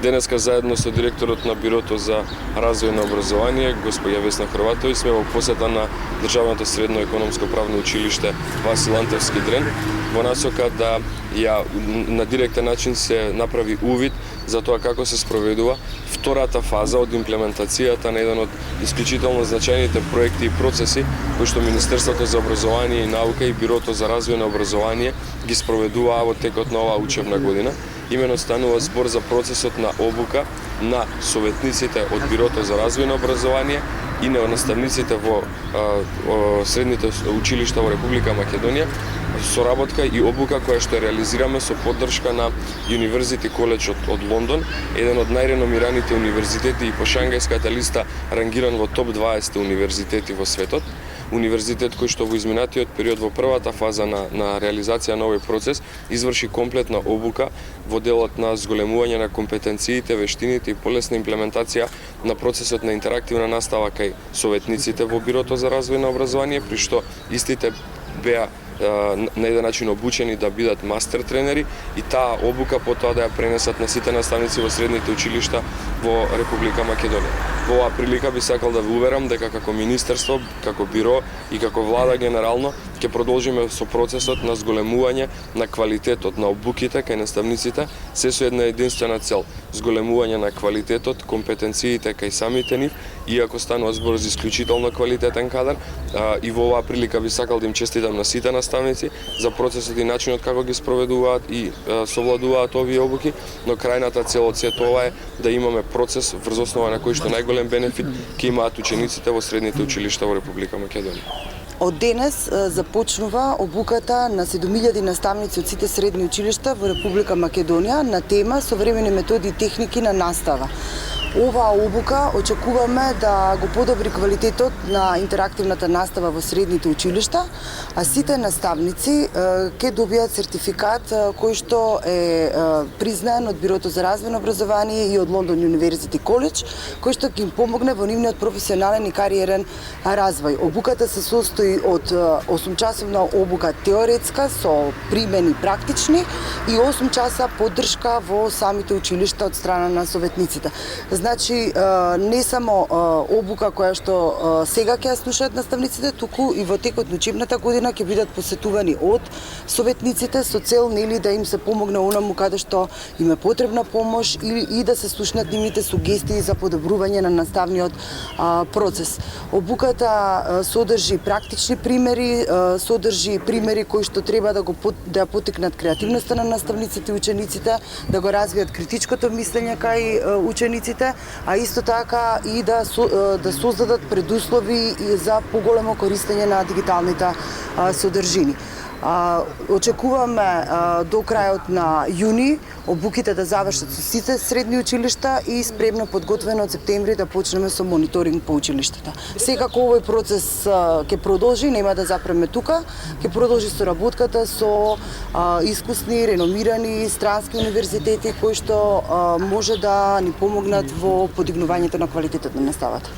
Денеска заедно со директорот на Бирото за развој на образование, господја Весна Хрватови, сме во посета на Државното средно економско правно училиште Васил Антевски Дрен, во насока да ја на директен начин се направи увид за тоа како се спроведува втората фаза од имплементацијата на еден од исклучително значајните проекти и процеси кои што Министерството за образование и наука и Бирото за развој на образование ги спроведуваа во текот на оваа учебна година. Имено станува збор за процесот на обука на советниците од Бирото за развој на образование и на наставниците во средните училишта во Република Македонија, соработка и обука која што реализираме со поддршка на University College од Лондон, еден од најреномираните универзитети и по Шангајската листа рангиран во топ 20 универзитети во светот. Универзитет кој што во изминатиот период во првата фаза на реализација на овој процес изврши комплетна обука во делот на зголемување на компетенциите, вештините и полесна имплементација на процесот на интерактивна настава кај советниците во Бирото за развој на образование, при што истите беа на еден начин обучени да бидат мастер тренери и таа обука потоа да ја пренесат на сите наставници во средните училишта во Република Македонија. Во оваа прилика би сакал да ви уверам дека како Министерство, како Биро и како Влада генерално ќе продолжиме со процесот на зголемување на квалитетот на обуките кај наставниците, се со една единствена цел – зголемување на квалитетот, компетенциите кај самите нив, иако станува збор за исклучително квалитетен кадар. И во оваа прилика би сакал да им честитам на сите наставници за процесот и начинот како ги спроведуваат и совладуваат овие обуки, но крајната цел од сето ова е да имаме процес врз основа на кој што најголем бенефит ќе имаат учениците во средните училишта во Република Македонија. Од денес започнува обуката на 7000 наставници од сите средни училишта во Република Македонија на тема современи методи и техники на настава. Оваа обука очекуваме да го подобри квалитетот на интерактивната настава во средните училишта, а сите наставници ќе добијат сертификат кој што е признаен од Бирото за развој на образование и од Лондон University College, кој што ќе им помогне во нивниот професионален и кариерен развој. Обуката се состои од 8-часовна обука теоретска со примени практични и 8 часа поддршка во самите училишта од страна на советниците. Значи, не само обука која што сега ќе ја слушаат наставниците, туку и во текот на учебната година ќе бидат посетувани од советниците со цел нели да им се помогне онаму каде што им е потребна помош и да се слушнат нивните сугестии за подобрување на наставниот процес. Обуката содржи практични примери, содржи примери кои што треба да ја поттикнат креативноста на наставниците и учениците, да го развијат критичкото мислење кај учениците, а исто така и да создадат предуслови за поголемо користење на дигиталните содржини. Очекуваме до крајот на јуни обуките да завршат со сите средни училишта и спремно подготвено од септември да почнеме со мониторинг по училиштата. Секако овој процес ќе продолжи, нема да запреме тука, ќе продолжи соработката со искусни, реномирани странски универзитети кои што може да ни помогнат во подигнувањето на квалитетот на наставата.